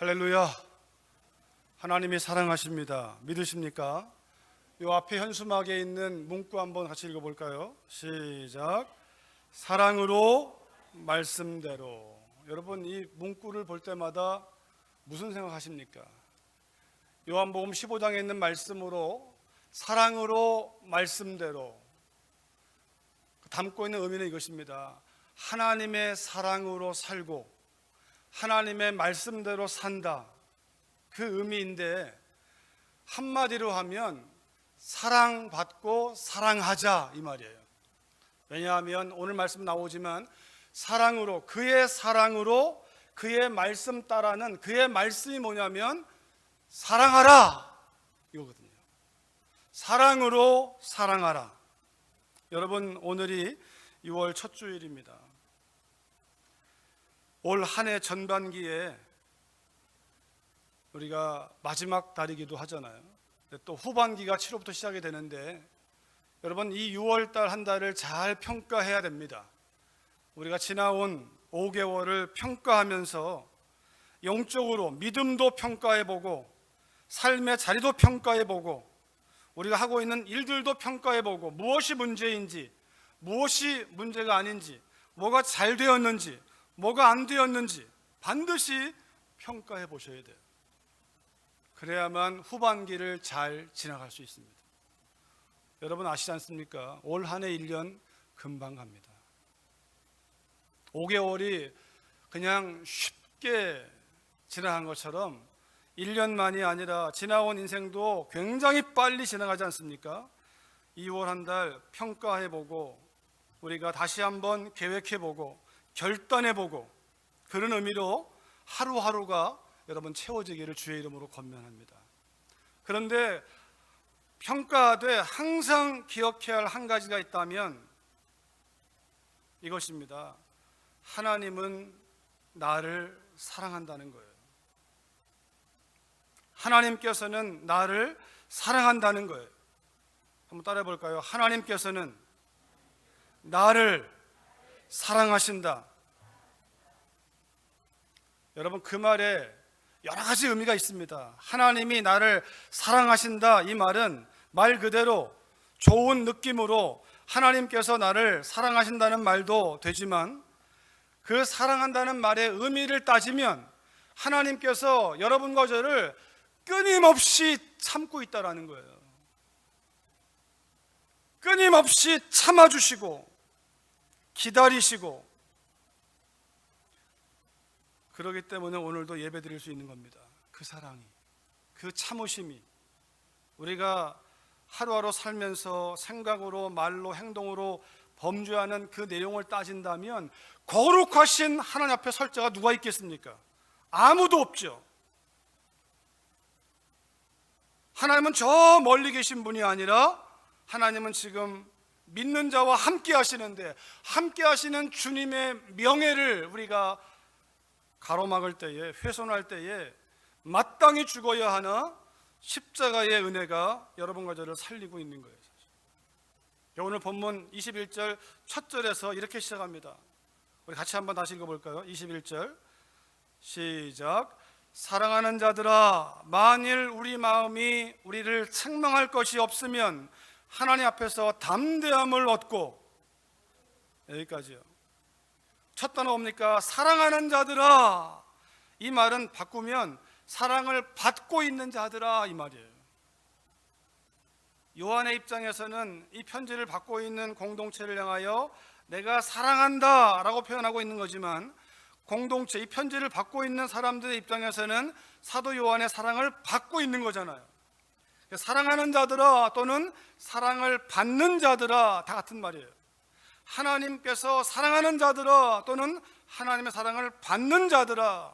할렐루야. 하나님이 사랑하십니다. 믿으십니까? 이 앞에 현수막에 있는 문구 한번 같이 읽어볼까요? 시작. 사랑으로 말씀대로. 여러분, 이 문구를 볼 때마다 무슨 생각하십니까? 요한복음 15장에 있는 말씀으로 사랑으로 말씀대로 담고 있는 의미는 이것입니다. 하나님의 사랑으로 살고 하나님의 말씀대로 산다, 그 의미인데 한마디로 하면 사랑받고 사랑하자 이 말이에요. 왜냐하면 오늘 말씀 나오지만 사랑으로, 그의 사랑으로 그의 말씀 따라는, 그의 말씀이 뭐냐면 사랑하라 이거거든요. 사랑으로 사랑하라. 여러분, 오늘이 6월 첫 주일입니다. 올 한 해 전반기에 우리가 마지막 달이기도 하잖아요. 또 후반기가 7월부터 시작이 되는데 여러분, 이 6월 달 한 달을 잘 평가해야 됩니다. 우리가 지나온 5개월을 평가하면서 영적으로 믿음도 평가해보고 삶의 자리도 평가해보고 우리가 하고 있는 일들도 평가해보고 무엇이 문제인지 무엇이 문제가 아닌지, 뭐가 잘 되었는지 뭐가 안 되었는지 반드시 평가해 보셔야 돼요. 그래야만 후반기를 잘 지나갈 수 있습니다. 여러분 아시지 않습니까? 올 한 해 1년 금방 갑니다. 5개월이 그냥 쉽게 지나간 것처럼 1년만이 아니라 지나온 인생도 굉장히 빨리 지나가지 않습니까? 2월 한 달 평가해보고 우리가 다시 한번 계획해보고 결단해보고 그런 의미로 하루하루가 여러분 채워지기를 주의 이름으로 권면합니다. 그런데 평가하되 항상 기억해야 할 한 가지가 있다면 이것입니다. 하나님은 나를 사랑한다는 거예요. 하나님께서는 나를 사랑한다는 거예요. 한번 따라해 볼까요? 하나님께서는 나를 사랑하신다. 여러분, 그 말에 여러 가지 의미가 있습니다. 하나님이 나를 사랑하신다, 이 말은 말 그대로 좋은 느낌으로 하나님께서 나를 사랑하신다는 말도 되지만 그 사랑한다는 말의 의미를 따지면 하나님께서 여러분과 저를 끊임없이 참고 있다라는 거예요. 끊임없이 참아주시고 기다리시고, 그러기 때문에 오늘도 예배 드릴 수 있는 겁니다. 그 사랑이, 그 참으심이 우리가 하루하루 살면서 생각으로 말로 행동으로 범죄하는 그 내용을 따진다면 거룩하신 하나님 앞에 설 자가 누가 있겠습니까? 아무도 없죠. 하나님은 저 멀리 계신 분이 아니라 하나님은 지금 믿는 자와 함께 하시는데, 함께 하시는 주님의 명예를 우리가 가로막을 때에, 훼손할 때에 마땅히 죽어야 하나 십자가의 은혜가 여러분과 저를 살리고 있는 거예요. 오늘 본문 21절 첫 절에서 이렇게 시작합니다. 우리 같이 한번 다시 읽어볼까요? 21절 시작. 사랑하는 자들아, 만일 우리 마음이 우리를 책망할 것이 없으면 하나님 앞에서 담대함을 얻고, 여기까지요. 첫 단어 뭡니까? 사랑하는 자들아. 이 말은 바꾸면 사랑을 받고 있는 자들아, 이 말이에요. 요한의 입장에서는 이 편지를 받고 있는 공동체를 향하여 내가 사랑한다 라고 표현하고 있는 거지만, 공동체, 이 편지를 받고 있는 사람들의 입장에서는 사도 요한의 사랑을 받고 있는 거잖아요. 사랑하는 자들아 또는 사랑을 받는 자들아, 다 같은 말이에요. 하나님께서 사랑하는 자들아 또는 하나님의 사랑을 받는 자들아.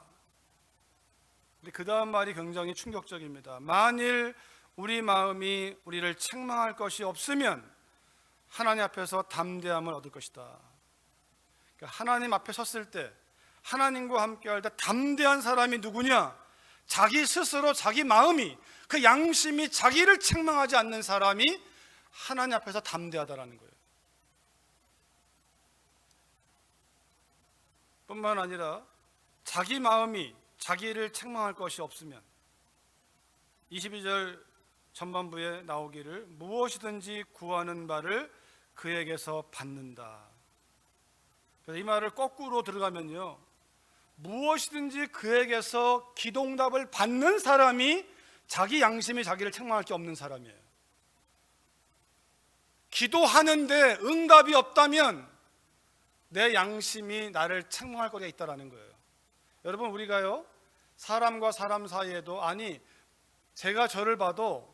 그 다음 말이 굉장히 충격적입니다. 만일 우리 마음이 우리를 책망할 것이 없으면 하나님 앞에서 담대함을 얻을 것이다. 그러니까 하나님 앞에 섰을 때, 하나님과 함께 할 때 담대한 사람이 누구냐? 자기 스스로, 자기 마음이, 그 양심이 자기를 책망하지 않는 사람이 하나님 앞에서 담대하다라는 거예요. 뿐만 아니라 자기 마음이 자기를 책망할 것이 없으면 22절 전반부에 나오기를 무엇이든지 구하는 바를 그에게서 받는다. 이 말을 거꾸로 들어가면요, 무엇이든지 그에게서 기도응답을 받는 사람이 자기 양심이 자기를 책망할 게 없는 사람이에요. 기도하는데 응답이 없다면 내 양심이 나를 책망할 거리가 있다라는 거예요. 여러분, 우리가요, 사람과 사람 사이에도, 아니 제가 저를 봐도,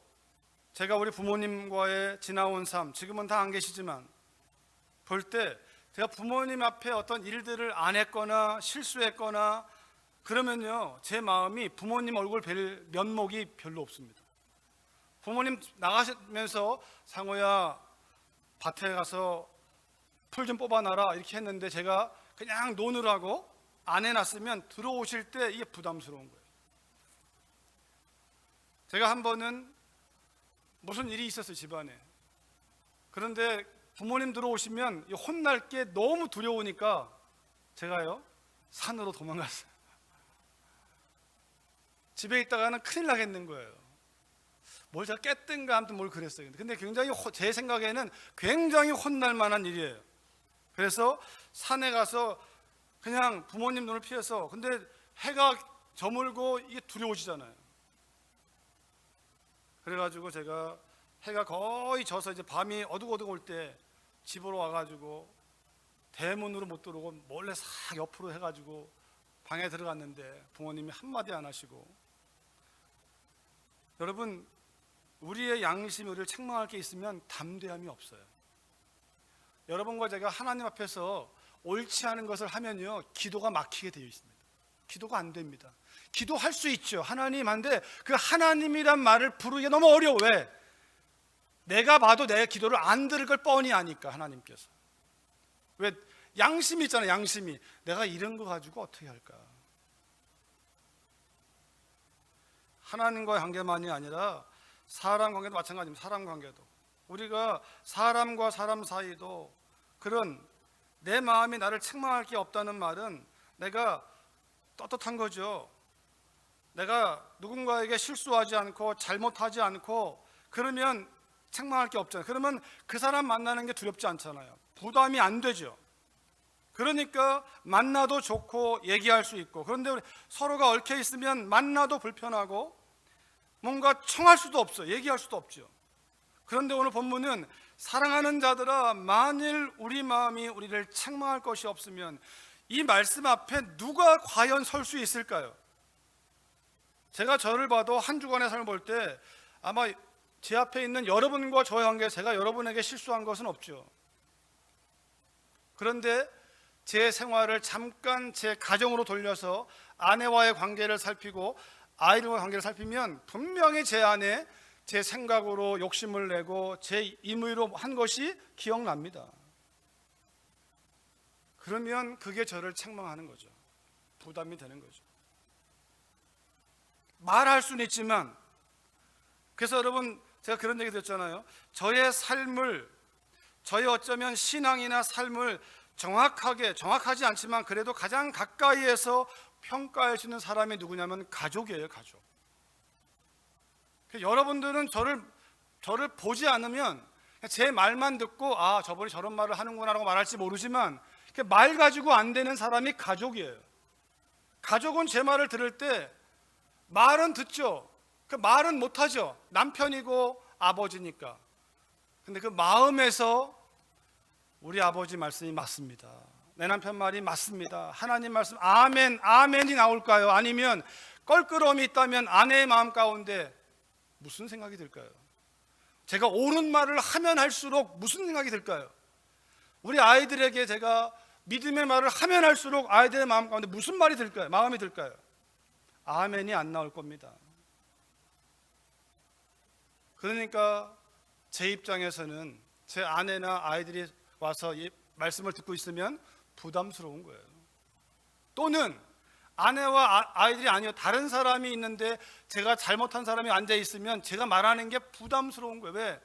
제가 우리 부모님과의 지나온 삶, 지금은 다 안 계시지만 볼 때 제가 부모님 앞에 어떤 일들을 안 했거나 실수했거나 그러면요, 제 마음이 부모님 얼굴 뵐 면목이 별로 없습니다. 부모님 나가시면서 상호야 밭에 가서 풀 좀 뽑아놔라 이렇게 했는데 제가 그냥 노느라고 안 해놨으면 들어오실 때 이게 부담스러운 거예요. 제가 한 번은 무슨 일이 있었어요, 집안에. 그런데 부모님 들어오시면 혼날 게 너무 두려우니까 제가요, 산으로 도망갔어요. 집에 있다가는 큰일 나겠는 거예요. 뭘 제가 깼든가 아무튼 뭘 그랬어요. 근데 굉장히 제 생각에는 굉장히 혼날 만한 일이에요. 그래서 산에 가서 그냥 부모님 눈을 피해서, 근데 해가 저물고 이게 두려워지잖아요. 그래가지고 제가 해가 거의 져서 이제 밤이 어둑어둑 올 때 집으로 와가지고 대문으로 못 들어오고 몰래 싹 옆으로 해가지고 방에 들어갔는데 부모님이 한마디 안 하시고. 여러분, 우리의 양심이 우리를 책망할 게 있으면 담대함이 없어요. 여러분과 제가 하나님 앞에서 옳지 않은 것을 하면요, 기도가 막히게 되어 있습니다. 기도가 안 됩니다. 기도할 수 있죠, 하나님. 한데 그 하나님이란 말을 부르기가 너무 어려워. 왜? 내가 봐도 내 기도를 안 들을 걸 뻔히 아니까. 하나님께서 왜? 양심이 있잖아요. 양심이 내가 이런 거 가지고 어떻게 할까. 하나님과의 관계만이 아니라 사람 관계도 마찬가지입니다. 사람 관계도, 우리가 사람과 사람 사이도 그런 내 마음이 나를 책망할 게 없다는 말은 내가 떳떳한 거죠. 내가 누군가에게 실수하지 않고 잘못하지 않고 그러면 책망할 게 없잖아요. 그러면 그 사람 만나는 게 두렵지 않잖아요. 부담이 안 되죠. 그러니까 만나도 좋고 얘기할 수 있고. 그런데 우리 서로가 얽혀 있으면 만나도 불편하고 뭔가 청할 수도 없어요. 얘기할 수도 없죠. 그런데 오늘 본문은 사랑하는 자들아, 만일 우리 마음이 우리를 책망할 것이 없으면, 이 말씀 앞에 누가 과연 설 수 있을까요? 제가 저를 봐도 한 주간의 삶을 볼 때 아마 제 앞에 있는 여러분과 저의 관계, 제가 여러분에게 실수한 것은 없죠. 그런데 제 생활을 잠깐 제 가정으로 돌려서 아내와의 관계를 살피고 아이들과의 관계를 살피면 분명히 제 안에 제 생각으로 욕심을 내고 제 임의로 한 것이 기억납니다. 그러면 그게 저를 책망하는 거죠. 부담이 되는 거죠. 말할 수는 있지만, 그래서 여러분 제가 그런 얘기 드렸잖아요. 저의 삶을, 저의 어쩌면 신앙이나 삶을 정확하지 않지만 그래도 가장 가까이에서 평가할 수 있는 사람이 누구냐면 가족이에요. 가족. 여러분들은 저를 보지 않으면 제 말만 듣고 아, 저분이 저런 말을 하는구나 라고 말할지 모르지만 말 가지고 안 되는 사람이 가족이에요. 가족은 제 말을 들을 때 말은 듣죠. 그 말은 못하죠. 남편이고 아버지니까. 근데 그 마음에서 우리 아버지 말씀이 맞습니다. 내 남편 말이 맞습니다. 하나님 말씀 아멘, 아멘이 나올까요? 아니면 껄끄러움이 있다면 아내의 마음 가운데 무슨 생각이 들까요? 제가 옳은 말을 하면 할수록 무슨 생각이 들까요? 우리 아이들에게 제가 믿음의 말을 하면 할수록 아이들의 마음 가운데 무슨 말이 들까요? 마음이 들까요? 아멘이 안 나올 겁니다. 그러니까 제 입장에서는 제 아내나 아이들이 와서 이 말씀을 듣고 있으면 부담스러운 거예요. 또는 아내와 아이들이 아니요 다른 사람이 있는데 제가 잘못한 사람이 앉아 있으면 제가 말하는 게 부담스러운 거예요. 왜?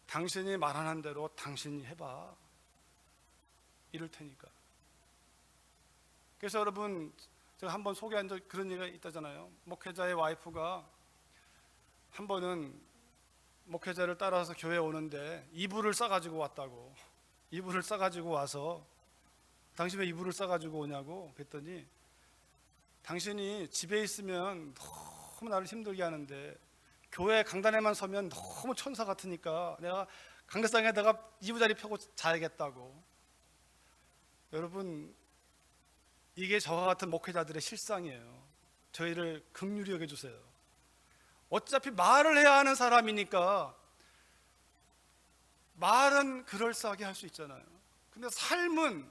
당신이 말하는 대로 당신이 해봐, 이럴 테니까. 그래서 여러분, 제가 한번 소개한 적 그런 얘기가 있다잖아요. 목회자의 와이프가 한 번은 목회자를 따라서 교회에 오는데 이불을 싸가지고 왔다고. 이불을 싸가지고 와서 당신 왜 이불을 싸가지고 오냐고 그랬더니 당신이 집에 있으면 너무 나를 힘들게 하는데 교회 강단에만 서면 너무 천사 같으니까 내가 강대상에다가 이부자리 펴고 자야겠다고. 여러분, 이게 저와 같은 목회자들의 실상이에요. 저희를 긍휼히 여겨주세요. 어차피 말을 해야 하는 사람이니까 말은 그럴싸하게 할 수 있잖아요. 근데 삶은,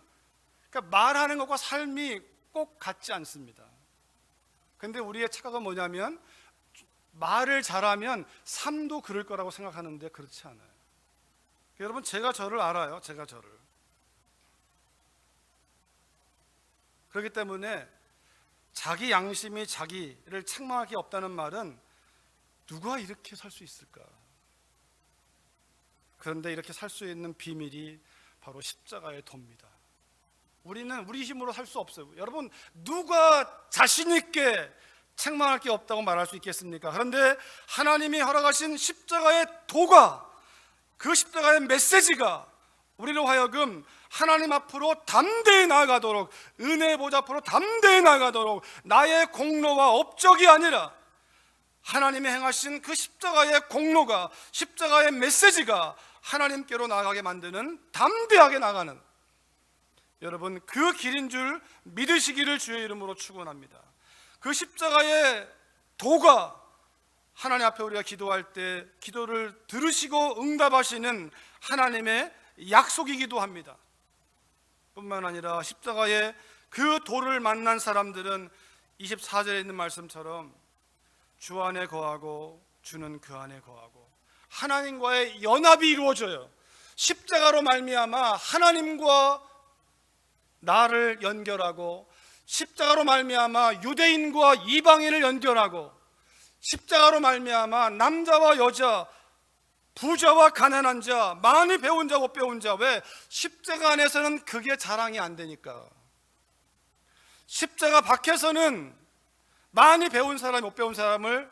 그러니까 말하는 것과 삶이 꼭 같지 않습니다. 근데 우리의 착각은 뭐냐면 말을 잘하면 삶도 그럴 거라고 생각하는데 그렇지 않아요. 여러분, 제가 저를 알아요. 제가 저를. 그렇기 때문에 자기 양심이 자기를 책망할 게 없다는 말은 누가 이렇게 살 수 있을까? 그런데 이렇게 살 수 있는 비밀이 바로 십자가의 도입니다. 우리는 우리 힘으로 살 수 없어요. 여러분, 누가 자신 있게 책망할 게 없다고 말할 수 있겠습니까? 그런데 하나님이 허락하신 십자가의 도가, 그 십자가의 메시지가 우리로 하여금 하나님 앞으로 담대히 나아가도록, 은혜의 보좌 앞으로 담대히 나아가도록, 나의 공로와 업적이 아니라 하나님이 행하신 그 십자가의 공로가, 십자가의 메시지가 하나님께로 나아가게 만드는, 담대하게 나가는, 여러분, 그 길인 줄 믿으시기를 주의 이름으로 축원합니다. 그 십자가의 도가 하나님 앞에 우리가 기도할 때 기도를 들으시고 응답하시는 하나님의 약속이기도 합니다. 뿐만 아니라 십자가의 그 도를 만난 사람들은 24절에 있는 말씀처럼 주 안에 거하고 주는 그 안에 거하고 하나님과의 연합이 이루어져요. 십자가로 말미암아 하나님과 나를 연결하고, 십자가로 말미암아 유대인과 이방인을 연결하고, 십자가로 말미암아 남자와 여자, 부자와 가난한 자, 많이 배운 자 못 배운 자. 왜? 십자가 안에서는 그게 자랑이 안 되니까. 십자가 밖에서는 많이 배운 사람이 못 배운 사람을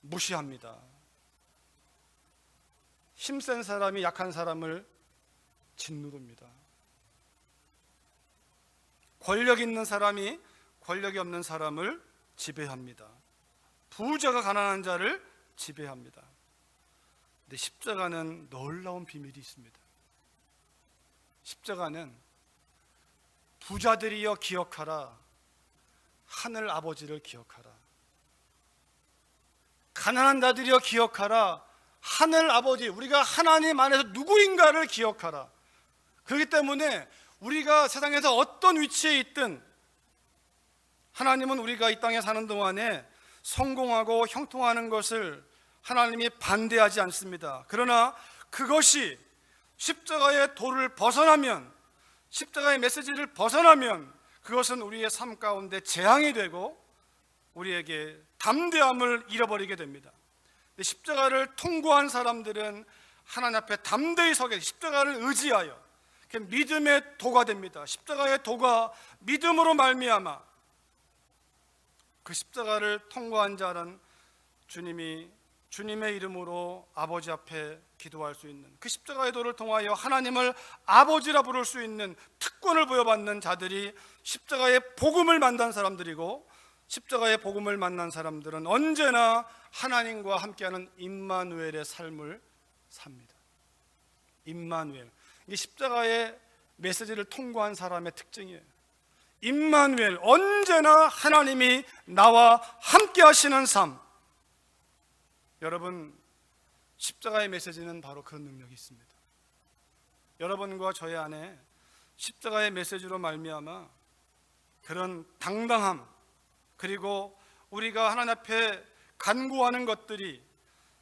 무시합니다. 힘센 사람이 약한 사람을 짓누릅니다. 권력 있는 사람이 권력이 없는 사람을 지배합니다. 부자가 가난한 자를 지배합니다. 근데 십자가는 놀라운 비밀이 있습니다. 십자가는 부자들이여 기억하라, 하늘 아버지를 기억하라. 가난한 자들이여 기억하라, 하늘 아버지, 우리가 하나님 안에서 누구인가를 기억하라. 그렇기 때문에 우리가 세상에서 어떤 위치에 있든 하나님은 우리가 이 땅에 사는 동안에 성공하고 형통하는 것을 하나님이 반대하지 않습니다. 그러나 그것이 십자가의 도를 벗어나면, 십자가의 메시지를 벗어나면 그것은 우리의 삶 가운데 재앙이 되고 우리에게 담대함을 잃어버리게 됩니다. 십자가를 통과한 사람들은 하나님 앞에 담대히 서게, 십자가를 의지하여 믿음의 도가 됩니다. 십자가의 도가 믿음으로 말미암아 그 십자가를 통과한 자는 주님의 이름으로 아버지 앞에 기도할 수 있는, 그 십자가의 도를 통하여 하나님을 아버지라 부를 수 있는 특권을 부여받는 자들이 십자가의 복음을 만난 사람들이고, 십자가의 복음을 만난 사람들은 언제나 하나님과 함께하는 임마누엘의 삶을 삽니다. 임마누엘, 이게 십자가의 메시지를 통과한 사람의 특징이에요. 임마누엘, 언제나 하나님이 나와 함께 하시는 삶. 여러분, 십자가의 메시지는 바로 그런 능력이 있습니다. 여러분과 저의 안에 십자가의 메시지로 말미암아 그런 당당함, 그리고 우리가 하나님 앞에 간구하는 것들이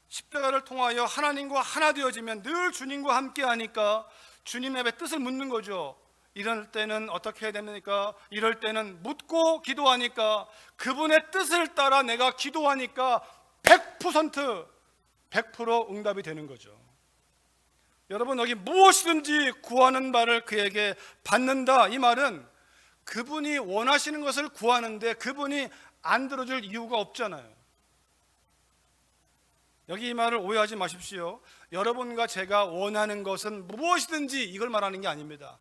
십자가를 통하여 하나님과 하나 되어지면 늘 주님과 함께 하니까 주님의 뜻을 묻는 거죠. 이럴 때는 어떻게 해야 됩니까? 이럴 때는 묻고 기도하니까, 그분의 뜻을 따라 내가 기도하니까 100% 응답이 되는 거죠. 여러분, 여기 무엇이든지 구하는 바를 그에게 받는다, 이 말은 그분이 원하시는 것을 구하는데 그분이 안 들어줄 이유가 없잖아요. 여기 이 말을 오해하지 마십시오. 여러분과 제가 원하는 것은 무엇이든지 이걸 말하는 게 아닙니다.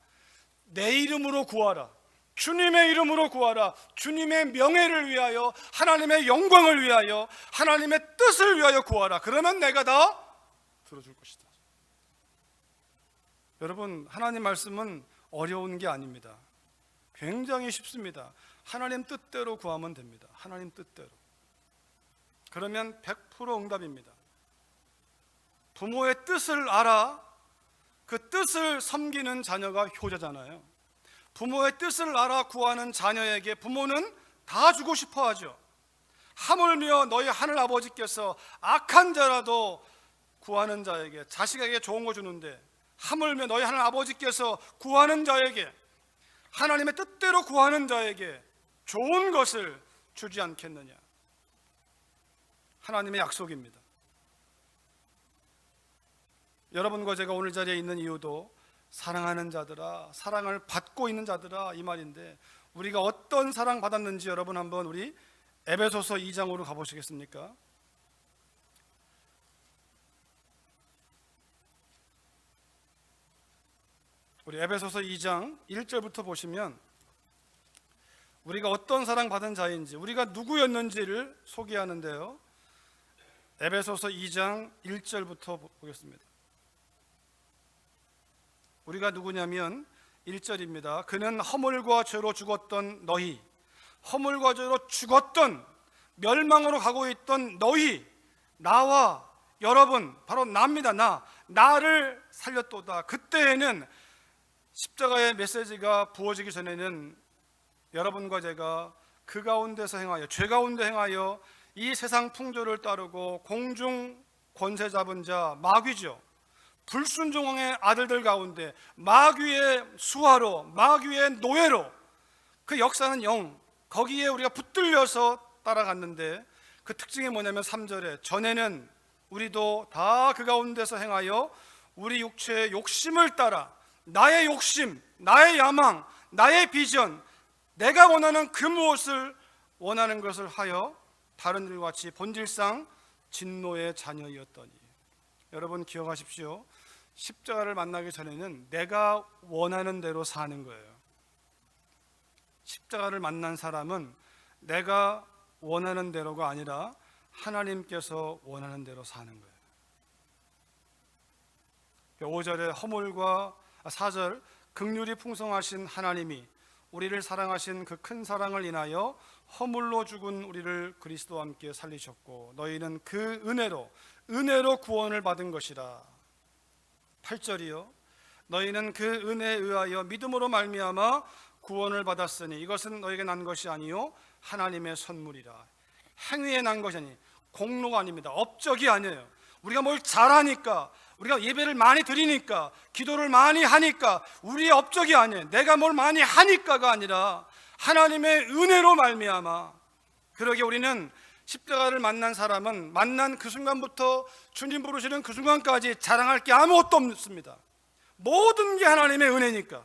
내 이름으로 구하라, 주님의 이름으로 구하라, 주님의 명예를 위하여, 하나님의 영광을 위하여, 하나님의 뜻을 위하여 구하라. 그러면 내가 다 들어줄 것이다. 여러분, 하나님 말씀은 어려운 게 아닙니다. 굉장히 쉽습니다. 하나님 뜻대로 구하면 됩니다. 하나님 뜻대로. 그러면 100% 응답입니다. 부모의 뜻을 알아. 그 뜻을 섬기는 자녀가 효자잖아요. 부모의 뜻을 알아 구하는 자녀에게 부모는 다 주고 싶어 하죠. 하물며 너희 하늘 아버지께서 악한 자라도 구하는 자에게, 자식에게 좋은 거 주는데, 하물며 너희 하늘 아버지께서 구하는 자에게, 하나님의 뜻대로 구하는 자에게 좋은 것을 주지 않겠느냐. 하나님의 약속입니다. 여러분과 제가 오늘 자리에 있는 이유도 사랑하는 자들아, 사랑을 받고 있는 자들아, 이 말인데, 우리가 어떤 사랑 받았는지 여러분 한번 우리 에베소서 2장으로 가보시겠습니까? 우리 에베소서 2장 1절부터 보시면 우리가 어떤 사랑 받은 자인지, 우리가 누구였는지를 소개하는데요. 에베소서 2장 1절부터 보겠습니다. 우리가 누구냐면 1절입니다. 그는 허물과 죄로 죽었던 너희, 허물과 죄로 죽었던, 멸망으로 가고 있던 너희, 나와 여러분, 바로 나입니다. 나를 살렸도다. 그때에는 십자가의 메시지가 부어지기 전에는 여러분과 제가 그 가운데서 행하여, 죄 가운데 행하여 이 세상 풍조를 따르고 공중 권세 잡은 자, 마귀죠. 불순종의 아들들 가운데 마귀의 수하로, 마귀의 노예로, 그 역사는 거기에 우리가 붙들려서 따라갔는데, 그 특징이 뭐냐면 3절에 전에는 우리도 다 그 가운데서 행하여 우리 육체의 욕심을 따라, 나의 욕심, 나의 야망, 나의 비전, 내가 원하는 그 무엇을 원하는 것을 하여 다른 일과 같이 본질상 진노의 자녀이었더니. 여러분 기억하십시오. 십자가를 만나기 전에는 내가 원하는 대로 사는 거예요. 십자가를 만난 사람은 내가 원하는 대로가 아니라 하나님께서 원하는 대로 사는 거예요. 5절에 허물과 4절 긍휼이 풍성하신 하나님이 우리를 사랑하신 그 큰 사랑을 인하여 허물로 죽은 우리를 그리스도와 함께 살리셨고 너희는 그 은혜로 구원을 받은 것이라. 8절이요. 너희는 그 은혜에 의하여 믿음으로 말미암아 구원을 받았으니 이것은 너에게 난 것이 아니요 하나님의 선물이라. 행위에 난 것이 아니, 공로가 아닙니다. 업적이 아니에요. 우리가 뭘 잘하니까, 우리가 예배를 많이 드리니까, 기도를 많이 하니까 우리의 업적이 아니에요. 내가 뭘 많이 하니까가 아니라 하나님의 은혜로 말미암아. 그러게 우리는 십자가를 만난 사람은 만난 그 순간부터 주님 부르시는 그 순간까지 자랑할 게 아무것도 없습니다. 모든 게 하나님의 은혜니까.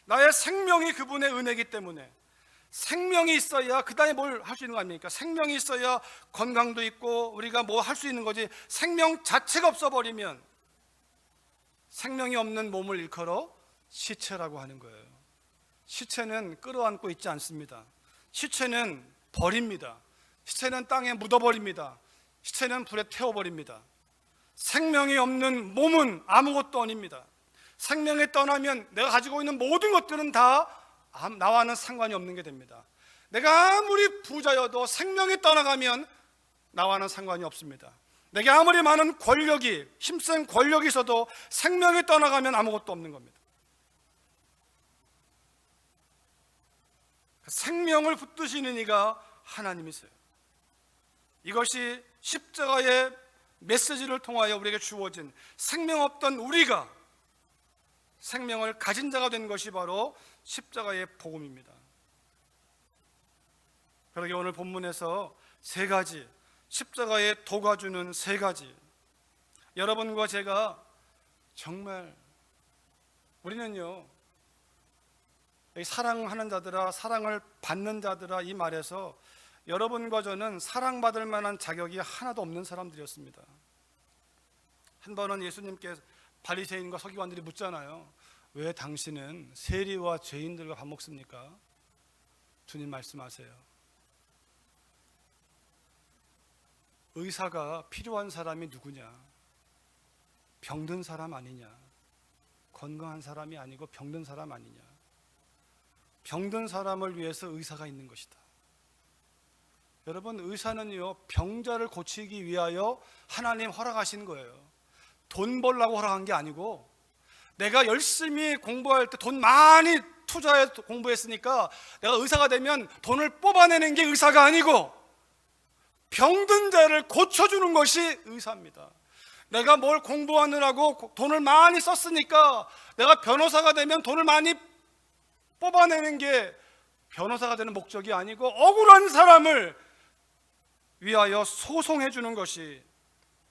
나의 생명이 그분의 은혜이기 때문에 생명이 있어야 그 다음에 뭘 할 수 있는 거 아닙니까? 생명이 있어야 건강도 있고 우리가 뭐 할 수 있는 거지. 생명 자체가 없어버리면 생명이 없는 몸을 일컬어 시체라고 하는 거예요. 시체는 끌어안고 있지 않습니다. 시체는 버립니다. 시체는 땅에 묻어버립니다. 시체는 불에 태워버립니다. 생명이 없는 몸은 아무것도 아닙니다. 생명이 떠나면 내가 가지고 있는 모든 것들은 다 나와는 상관이 없는 게 됩니다. 내가 아무리 부자여도 생명이 떠나가면 나와는 상관이 없습니다. 내게 아무리 많은 권력이, 힘센 권력이 있어도 생명이 떠나가면 아무것도 없는 겁니다. 생명을 붙드시는 이가 하나님이세요. 이것이 십자가의 메시지를 통하여 우리에게 주어진, 생명 없던 우리가 생명을 가진 자가 된 것이 바로 십자가의 복음입니다. 그러게 오늘 본문에서 세 가지, 십자가의 도가 주는 세 가지, 여러분과 제가 정말, 우리는요 사랑하는 자들아, 사랑을 받는 자들아, 이 말에서 여러분과 저는 사랑받을 만한 자격이 하나도 없는 사람들이었습니다. 한 번은 예수님께 바리새인과 서기관들이 묻잖아요. 왜 당신은 세리와 죄인들과 밥 먹습니까? 주님 말씀하세요. 의사가 필요한 사람이 누구냐? 병든 사람 아니냐? 건강한 사람이 아니고 병든 사람 아니냐? 병든 사람을 위해서 의사가 있는 것이다. 여러분, 의사는요, 병자를 고치기 위하여 하나님 허락하신 거예요. 돈 벌라고 허락한 게 아니고, 내가 열심히 공부할 때 돈 많이 투자해 공부했으니까 내가 의사가 되면 돈을 뽑아내는 게 의사가 아니고, 병든 자를 고쳐주는 것이 의사입니다. 내가 뭘 공부하느라고 돈을 많이 썼으니까 내가 변호사가 되면 돈을 많이 뽑아내는 게 변호사가 되는 목적이 아니고, 억울한 사람을 위하여 소송해 주는 것이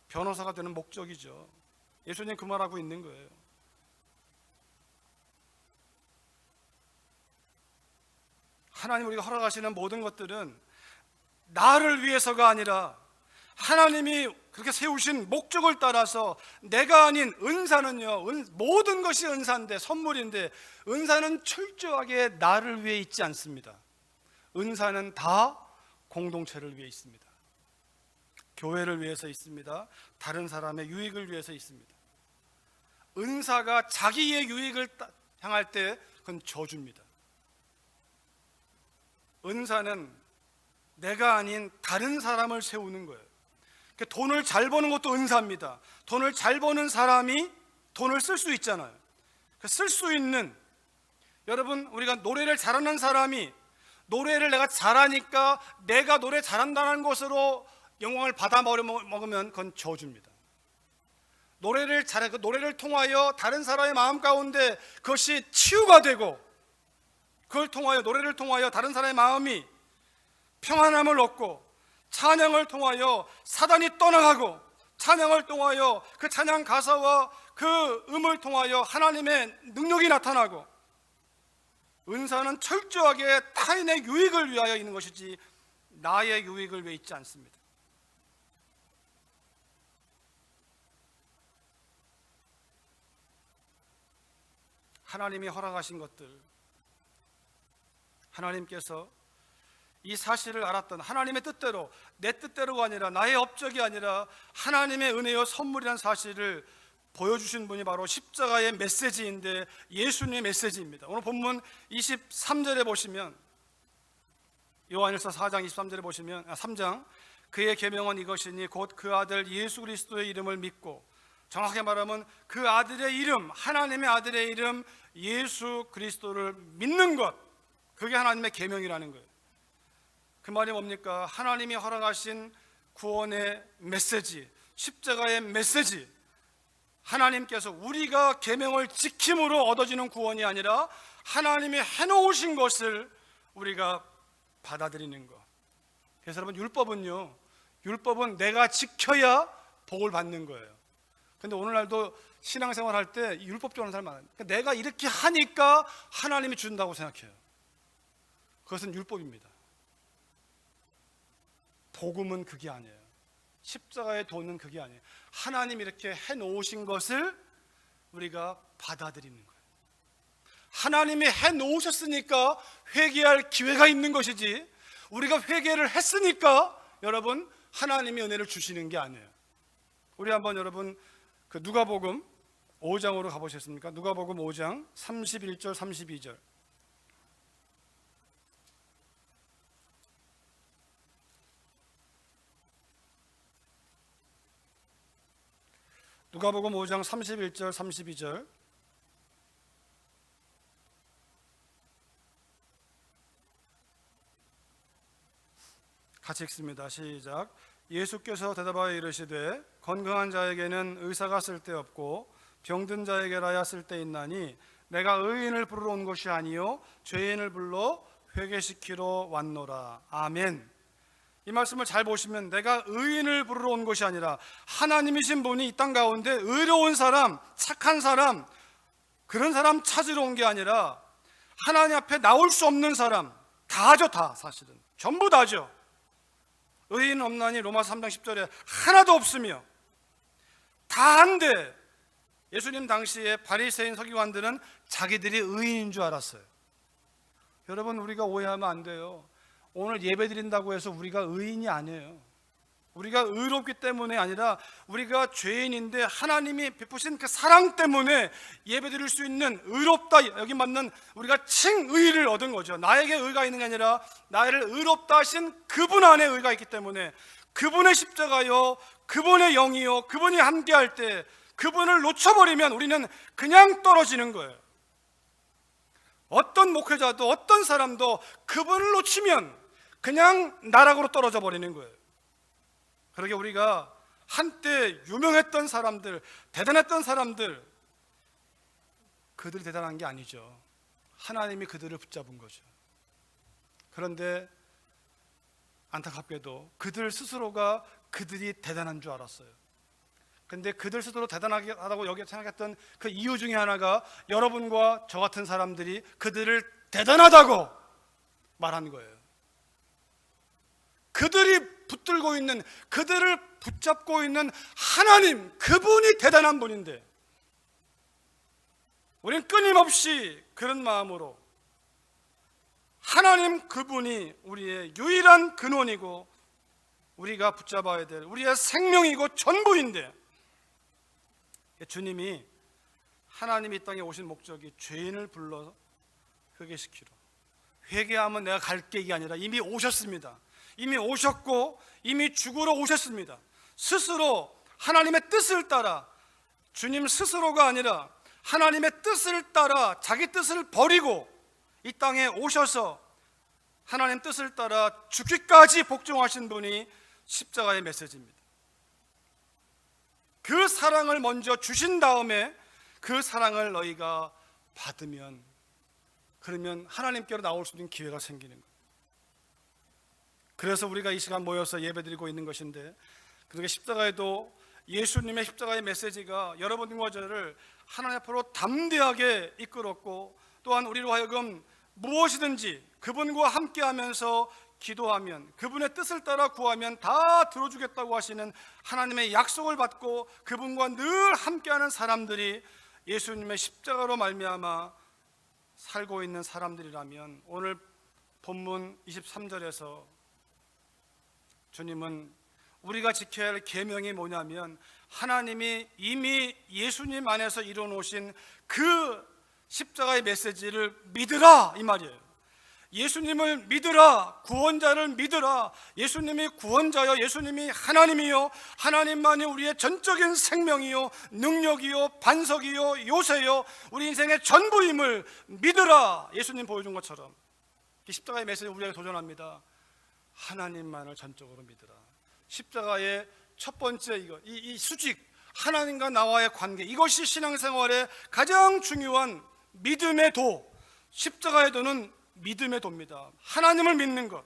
변호사가 되는 목적이죠. 예수님 그 말하고 있는 거예요. 하나님 우리가 허락하시는 모든 것들은 나를 위해서가 아니라 하나님이 그렇게 세우신 목적을 따라서, 내가 아닌 은사는요, 모든 것이 은사인데, 선물인데, 은사는 철저하게 나를 위해 있지 않습니다. 은사는 다 공동체를 위해 있습니다. 교회를 위해서 있습니다. 다른 사람의 유익을 위해서 있습니다. 은사가 자기의 유익을 향할 때 그건 저주입니다. 은사는 내가 아닌 다른 사람을 세우는 거예요. 돈을 잘 버는 것도 은사입니다. 돈을 잘 버는 사람이 돈을 쓸 수 있잖아요. 쓸 수 있는, 여러분, 우리가 노래를 잘하는 사람이 노래를 내가 잘하니까 내가 노래 잘한다는 것으로 영광을 받아 먹으면 그건 저주입니다. 노래를 잘해, 그 노래를 통하여 다른 사람의 마음 가운데 그것이 치유가 되고, 그걸 통하여, 노래를 통하여 다른 사람의 마음이 평안함을 얻고, 찬양을 통하여 사단이 떠나가고, 찬양을 통하여 그 찬양 가사와 그 음을 통하여 하나님의 능력이 나타나고, 은사는 철저하게 타인의 유익을 위하여 있는 것이지 나의 유익을 위해 있지 않습니다. 하나님이 허락하신 것들, 하나님께서 이 사실을 알았던, 하나님의 뜻대로, 내 뜻대로가 아니라, 나의 업적이 아니라 하나님의 은혜요 선물이라는 사실을 보여주신 분이 바로 십자가의 메시지인데, 예수님의 메시지입니다. 오늘 본문 23절에 보시면, 요한일서 4장 23절에 보시면, 3장, 그의 계명은 이것이니 곧 그 아들 예수 그리스도의 이름을 믿고, 정확하게 말하면 그 아들의 이름, 하나님의 아들의 이름 예수 그리스도를 믿는 것, 그게 하나님의 계명이라는 거예요. 그 말이 뭡니까? 하나님이 허락하신 구원의 메시지, 십자가의 메시지, 하나님께서 우리가 계명을 지킴으로 얻어지는 구원이 아니라 하나님이 해놓으신 것을 우리가 받아들이는 것. 그래서 여러분, 율법은 내가 지켜야 복을 받는 거예요. 근데 오늘날도 신앙생활 할 때 율법 좋아하는 사람 많아요. 그러니까 내가 이렇게 하니까 하나님이 준다고 생각해요. 그것은 율법입니다. 복음은 그게 아니에요. 십자가의 도는 그게 아니에요. 하나님이 이렇게 해놓으신 것을 우리가 받아들이는 거예요. 하나님이 해놓으셨으니까 회개할 기회가 있는 것이지, 우리가 회개를 했으니까 여러분 하나님이 은혜를 주시는 게 아니에요. 우리 한번 여러분 그 누가복음 5장으로 가보셨습니까? 누가복음 5장 31절 32절. 누가복음 5장 31절 32절. 같이 읽습니다. 시작. 예수께서 대답하여 이르시되 건강한 자에게는 의사가 쓸데없고 병든 자에게라야 쓸데있나니 내가 의인을 부르러 온 것이 아니요 죄인을 불러 회개시키러 왔노라. 아멘. 이 말씀을 잘 보시면, 내가 의인을 부르러 온 것이 아니라 하나님이신 분이 이 땅 가운데 의로운 사람, 착한 사람, 그런 사람 찾으러 온 게 아니라 하나님 앞에 나올 수 없는 사람 다죠. 다 사실은 전부 다죠. 의인 없나니 로마서 3장 10절에 하나도 없으며 다 한데 예수님 당시에 바리새인 서기관들은 자기들이 의인인 줄 알았어요. 여러분, 우리가 오해하면 안 돼요. 오늘 예배 드린다고 해서 우리가 의인이 아니에요. 우리가 의롭기 때문에 아니라 우리가 죄인인데 하나님이 베푸신 그 사랑 때문에 예배 드릴 수 있는 의롭다, 여기 맞는 우리가 칭의를 얻은 거죠. 나에게 의가 있는 게 아니라 나를 의롭다 하신 그분 안에 의가 있기 때문에 그분의 십자가요, 그분의 영이요, 그분이 함께할 때 그분을 놓쳐버리면 우리는 그냥 떨어지는 거예요. 어떤 목회자도 어떤 사람도 그분을 놓치면 그냥 나락으로 떨어져 버리는 거예요. 그러게 우리가 한때 유명했던 사람들, 대단했던 사람들, 그들이 대단한 게 아니죠. 하나님이 그들을 붙잡은 거죠. 그런데 안타깝게도 그들 스스로가 그들이 대단한 줄 알았어요. 근데 그들 스스로 대단하다고 생각했던 그 이유 중에 하나가 여러분과 저 같은 사람들이 그들을 대단하다고 말한 거예요. 그들이 붙들고 있는, 그들을 붙잡고 있는 하나님, 그분이 대단한 분인데 우리는 끊임없이 그런 마음으로 하나님 그분이 우리의 유일한 근원이고 우리가 붙잡아야 될 우리의 생명이고 전부인데, 주님이 하나님이 이 땅에 오신 목적이 죄인을 불러 회개시키러, 회개하면 내가 갈게 이게 아니라 이미 오셨습니다. 이미 오셨고 이미 죽으러 오셨습니다. 스스로 하나님의 뜻을 따라, 주님 스스로가 아니라 하나님의 뜻을 따라 자기 뜻을 버리고 이 땅에 오셔서 하나님 뜻을 따라 죽기까지 복종하신 분이 십자가의 메시지입니다. 그 사랑을 먼저 주신 다음에 그 사랑을 너희가 받으면, 그러면 하나님께로 나올 수 있는 기회가 생기는 거예요. 그래서 우리가 이 시간 모여서 예배드리고 있는 것인데, 그렇게 십자가에도 예수님의 십자가의 메시지가 여러분과 저를 하나님 앞으로 담대하게 이끌었고, 또한 우리로 하여금 무엇이든지 그분과 함께하면서 기도하면, 그분의 뜻을 따라 구하면 다 들어주겠다고 하시는 하나님의 약속을 받고 그분과 늘 함께하는 사람들이 예수님의 십자가로 말미암아 살고 있는 사람들이라면, 오늘 본문 23절에서 주님은 우리가 지켜야 할 계명이 뭐냐면, 하나님이 이미 예수님 안에서 이뤄놓으신 그 십자가의 메시지를 믿으라, 이 말이에요. 예수님을 믿으라, 구원자를 믿으라. 예수님이 구원자요, 예수님이 하나님이요, 하나님만이 우리의 전적인 생명이요, 능력이요, 반석이요, 요새요, 우리 인생의 전부임을 믿으라. 예수님 보여준 것처럼 이 십자가의 메시지 우리에게 도전합니다. 하나님만을 전적으로 믿으라. 십자가의 첫 번째 이 수직, 하나님과 나와의 관계, 이것이 신앙생활의 가장 중요한 믿음의 도. 십자가의 도는 믿음의 도입니다. 하나님을 믿는 것,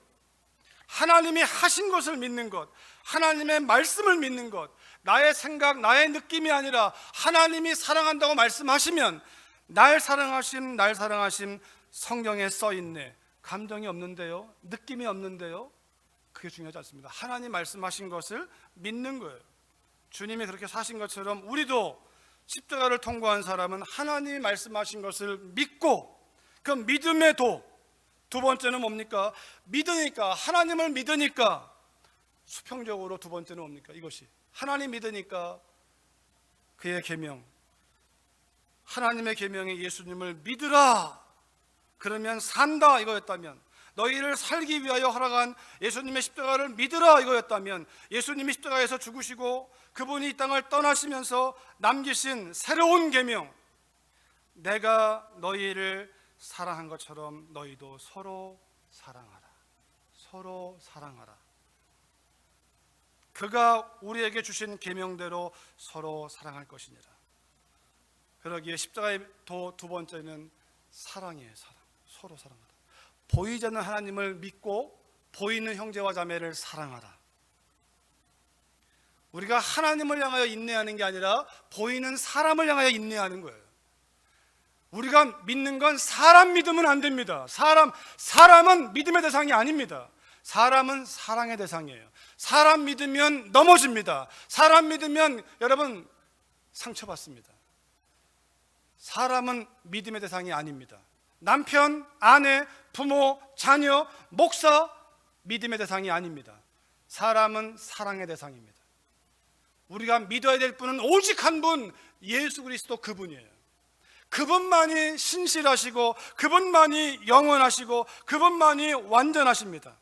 하나님이 하신 것을 믿는 것, 하나님의 말씀을 믿는 것. 나의 생각, 나의 느낌이 아니라 하나님이 사랑한다고 말씀하시면 날 사랑하심, 날 사랑하심 성경에 써있네. 감정이 없는데요, 느낌이 없는데요, 그게 중요하지 않습니다. 하나님 말씀하신 것을 믿는 거예요. 주님이 그렇게 사신 것처럼 우리도 십자가를 통과한 사람은 하나님이 말씀하신 것을 믿고, 그 믿음의 도. 두 번째는 뭡니까? 믿으니까, 하나님을 믿으니까, 수평적으로 두 번째는 뭡니까? 이것이 하나님 믿으니까 그의 계명, 하나님의 계명이 예수님을 믿으라, 그러면 산다 이거였다면, 너희를 살기 위하여 허락한 예수님의 십자가를 믿으라 이거였다면, 예수님이 십자가에서 죽으시고 그분이 이 땅을 떠나시면서 남기신 새로운 계명, 내가 너희를 사랑한 것처럼 너희도 서로 사랑하라. 서로 사랑하라. 그가 우리에게 주신 계명대로 서로 사랑할 것이니라. 그러기에 십자가의 도 두 번째는 사랑이에요. 사랑. 서로 사랑하라. 보이지 않는 하나님을 믿고 보이는 형제와 자매를 사랑하라. 우리가 하나님을 향하여 인내하는 게 아니라 보이는 사람을 향하여 인내하는 거예요. 우리가 믿는 건 사람 믿으면 안 됩니다. 사람은 믿음의 대상이 아닙니다. 사람은 사랑의 대상이에요. 사람 믿으면 넘어집니다. 사람 믿으면 여러분 상처받습니다. 사람은 믿음의 대상이 아닙니다. 남편, 아내, 부모, 자녀, 목사 믿음의 대상이 아닙니다. 사람은 사랑의 대상입니다. 우리가 믿어야 될 분은 오직 한 분, 예수 그리스도 그분이에요. 그분만이 신실하시고 그분만이 영원하시고 그분만이 완전하십니다.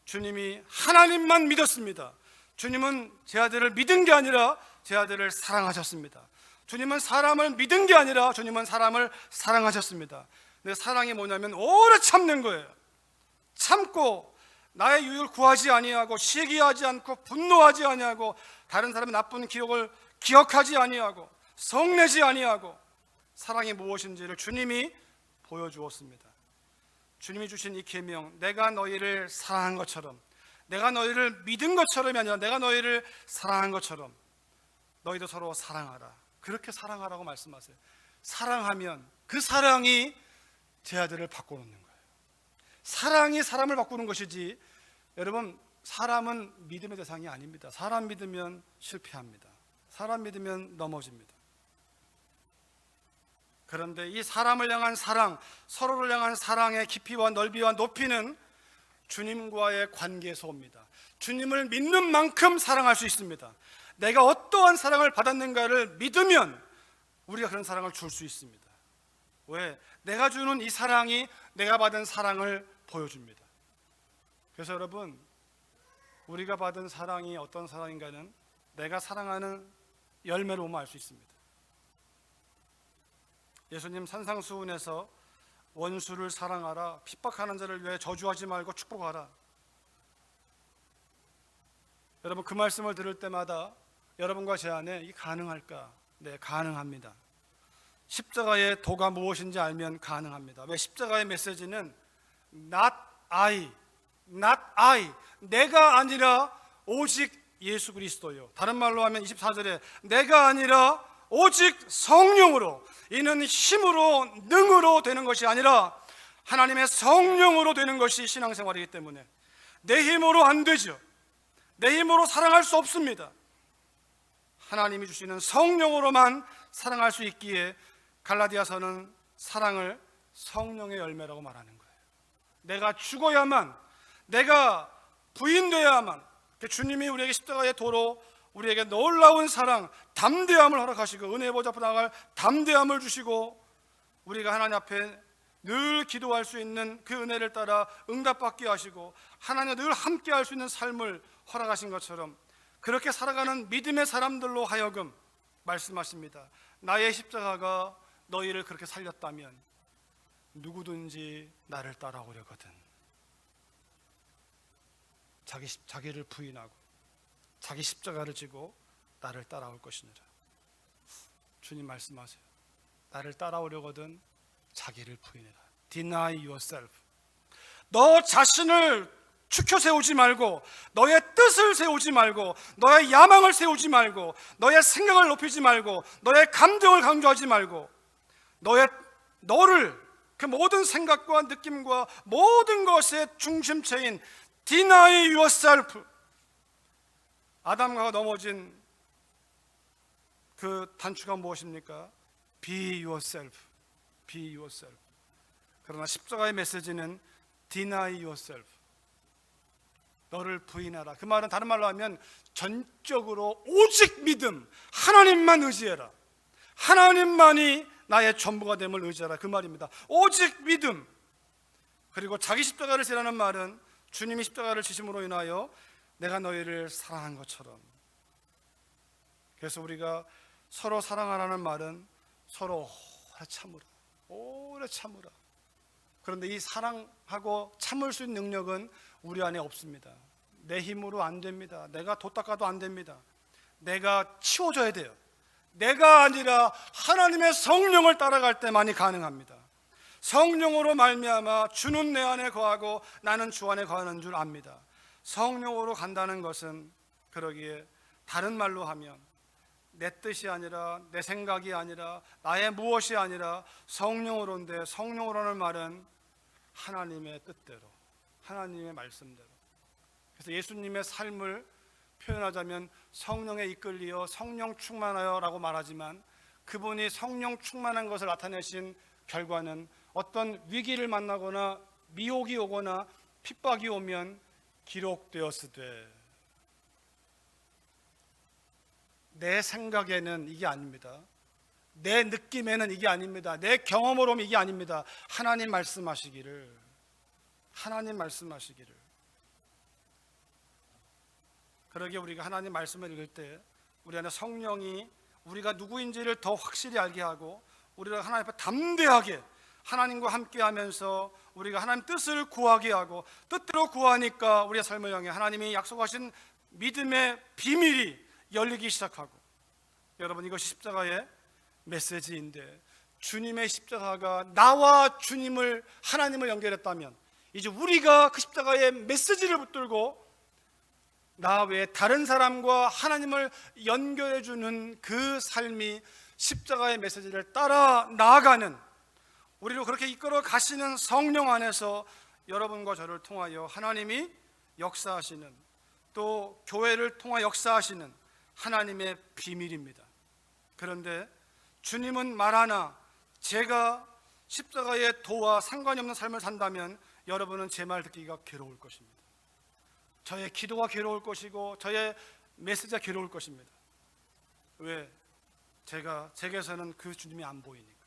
주님이 하나님만 믿었습니다. 주님은 제 아들을 믿은 게 아니라 제 아들을 사랑하셨습니다. 주님은 사람을 믿은 게 아니라 주님은 사람을 사랑하셨습니다. 근데 사랑이 뭐냐면 오래 참는 거예요. 참고 나의 유익을 구하지 아니하고 시기하지 않고 분노하지 아니하고 다른 사람의 나쁜 기억을 기억하지 아니하고 성내지 아니하고 사랑이 무엇인지를 주님이 보여주었습니다. 주님이 주신 이 계명, 내가 너희를 사랑한 것처럼, 내가 너희를 믿은 것처럼이 아니라 내가 너희를 사랑한 것처럼 너희도 서로 사랑하라. 그렇게 사랑하라고 말씀하세요. 사랑하면 그 사랑이 제 아들을 바꿔놓는 거예요. 사랑이 사람을 바꾸는 것이지, 여러분 사람은 믿음의 대상이 아닙니다. 사람 믿으면 실패합니다. 사람 믿으면 넘어집니다. 그런데 이 사람을 향한 사랑, 서로를 향한 사랑의 깊이와 넓이와 높이는 주님과의 관계에서 옵니다. 주님을 믿는 만큼 사랑할 수 있습니다. 내가 어떠한 사랑을 받았는가를 믿으면 우리가 그런 사랑을 줄 수 있습니다. 왜? 내가 주는 이 사랑이 내가 받은 사랑을 보여줍니다. 그래서 여러분, 우리가 받은 사랑이 어떤 사랑인가는 내가 사랑하는 열매로 보면 알 수 있습니다. 예수님 산상수훈에서 원수를 사랑하라, 핍박하는 자를 위해 저주하지 말고 축복하라. 여러분 그 말씀을 들을 때마다 여러분과 제 안에 이 가능할까? 네, 가능합니다. 십자가의 도가 무엇인지 알면 가능합니다. 왜? 십자가의 메시지는 not I, 내가 아니라 오직 예수 그리스도요. 다른 말로 하면 24절에 내가 아니라 오직 성령으로, 이는 힘으로 능으로 되는 것이 아니라 하나님의 성령으로 되는 것이 신앙생활이기 때문에 내 힘으로 안 되죠. 내 힘으로 사랑할 수 없습니다. 하나님이 주시는 성령으로만 사랑할 수 있기에 갈라디아서는 사랑을 성령의 열매라고 말하는 거예요. 내가 죽어야만, 내가 부인되어야만, 주님이 우리에게 십자가의 도로 우리에게 놀라운 사랑, 담대함을 허락하시고 은혜 보좌 앞에 나갈 담대함을 주시고 우리가 하나님 앞에 늘 기도할 수 있는 그 은혜를 따라 응답받게 하시고 하나님과 늘 함께 할 수 있는 삶을 허락하신 것처럼 그렇게 살아가는 믿음의 사람들로 하여금 말씀하십니다. 나의 십자가가 너희를 그렇게 살렸다면 누구든지 나를 따라오려거든. 자기를 부인하고 자기 십자가를 지고 나를 따라올 것이니라. 주님 말씀하세요. 나를 따라오려거든 자기를 부인해라. Deny yourself. 너 자신을 추켜 세우지 말고, 너의 뜻을 세우지 말고, 너의 야망을 세우지 말고, 너의 생각을 높이지 말고, 너의 감정을 강조하지 말고, 너를 그 모든 생각과 느낌과 모든 것의 중심체인 Deny yourself. 아담과 넘어진 그 단추가 무엇입니까? Be yourself. Be yourself. 그러나 십자가의 메시지는 Deny yourself. 너를 부인하라. 그 말은 다른 말로 하면 전적으로 오직 믿음, 하나님만 의지해라. 하나님만이 나의 전부가 됨을 의지하라. 그 말입니다. 오직 믿음. 그리고 자기 십자가를 지라는 말은 주님이 십자가를 지심으로 인하여 내가 너희를 사랑한 것처럼. 그래서 우리가 서로 사랑하라는 말은 서로 오래 참으라. 그런데 이 사랑하고 참을 수 있는 능력은 우리 안에 없습니다. 내 힘으로 안 됩니다. 내가 도 닦아도 안 됩니다. 내가 치워줘야 돼요. 내가 아니라 하나님의 성령을 따라갈 때만이 가능합니다. 성령으로 말미암아 주는 내 안에 거하고 나는 주 안에 거하는 줄 압니다. 성령으로 간다는 것은 그러기에 다른 말로 하면 내 뜻이 아니라 내 생각이 아니라 나의 무엇이 아니라 성령으로인데, 성령으로는 말은 하나님의 뜻대로, 하나님의 말씀대로. 그래서 예수님의 삶을 표현하자면 성령에 이끌리어 성령 충만하여 라고 말하지만, 그분이 성령 충만한 것을 나타내신 결과는 어떤 위기를 만나거나 미혹이 오거나 핍박이 오면 기록되었으되, 내 생각에는 이게 아닙니다. 내 느낌에는 이게 아닙니다. 내 경험으로는 이게 아닙니다. 하나님 말씀하시기를, 하나님 말씀하시기를. 그러기에 우리가 하나님 말씀을 읽을 때 우리 안에 성령이 우리가 누구인지를 더 확실히 알게 하고, 우리가 하나님 앞에 담대하게 하나님과 함께 하면서 우리가 하나님 뜻을 구하게 하고, 뜻대로 구하니까 우리의 삶을 향해 하나님이 약속하신 믿음의 비밀이 열리기 시작하고. 여러분, 이것이 십자가의 메시지인데, 주님의 십자가가 나와 주님을, 하나님을 연결했다면, 이제 우리가 그 십자가의 메시지를 붙들고 나 외에 다른 사람과 하나님을 연결해주는 그 삶이 십자가의 메시지를 따라 나아가는, 우리를 그렇게 이끌어 가시는 성령 안에서 여러분과 저를 통하여 하나님이 역사하시는, 또 교회를 통하 역사하시는 하나님의 비밀입니다. 그런데 주님은 말하나 제가 십자가의 도와 상관이 없는 삶을 산다면 여러분은 제 말 듣기가 괴로울 것입니다. 저의 기도가 괴로울 것이고 저의 메시지가 괴로울 것입니다. 왜? 제게서는 그 주님이 안 보이니까.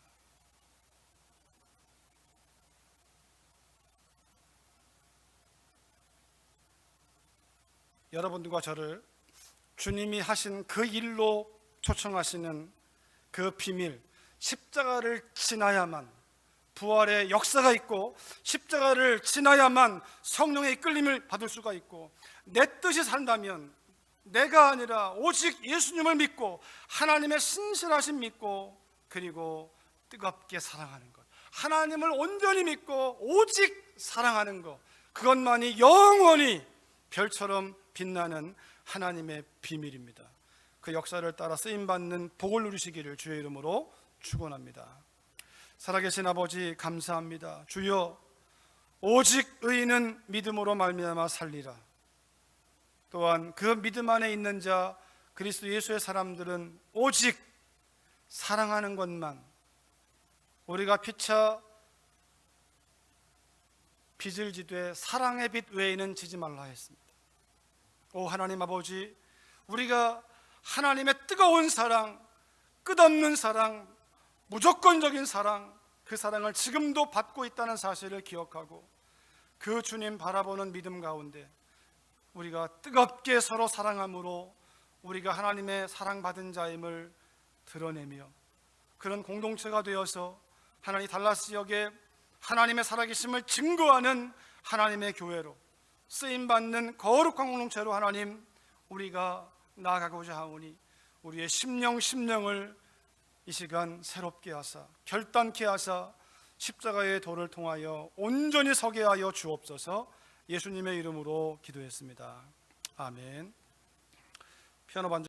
여러분들과 저를 주님이 하신 그 일로 초청하시는 그 비밀, 십자가를 지나야만 부활의 역사가 있고, 십자가를 지나야만 성령의 이끌림을 받을 수가 있고, 내 뜻이 산다면 내가 아니라 오직 예수님을 믿고 하나님의 신실하심 믿고, 그리고 뜨겁게 사랑하는 것, 하나님을 온전히 믿고 오직 사랑하는 것, 그것만이 영원히 별처럼 빛나는 하나님의 비밀입니다. 그 역사를 따라 쓰임받는 복을 누리시기를 주의 이름으로 축원합니다. 살아계신 아버지, 감사합니다. 주여, 오직 의인은 믿음으로 말미암아 살리라. 또한 그 믿음 안에 있는 자, 그리스도 예수의 사람들은 오직 사랑하는 것만, 우리가 피차 빚을 지되 사랑의 빚 외에는 지지 말라 했습니다. 오 하나님 아버지, 우리가 하나님의 뜨거운 사랑, 끝없는 사랑, 무조건적인 사랑, 그 사랑을 지금도 받고 있다는 사실을 기억하고, 그 주님 바라보는 믿음 가운데 우리가 뜨겁게 서로 사랑함으로 우리가 하나님의 사랑받은 자임을 드러내며, 그런 공동체가 되어서 하나님 달라스 지역에 하나님의 살아계심을 증거하는 하나님의 교회로, 쓰임받는 거룩한 공동체로 하나님 우리가 나아가고자 하오니, 우리의 심령을 이 시간 새롭게 하사 결단케 하사 십자가의 도를 통하여 온전히 서게 하여 주옵소서. 예수님의 이름으로 기도했습니다. 아멘. 피아노 반주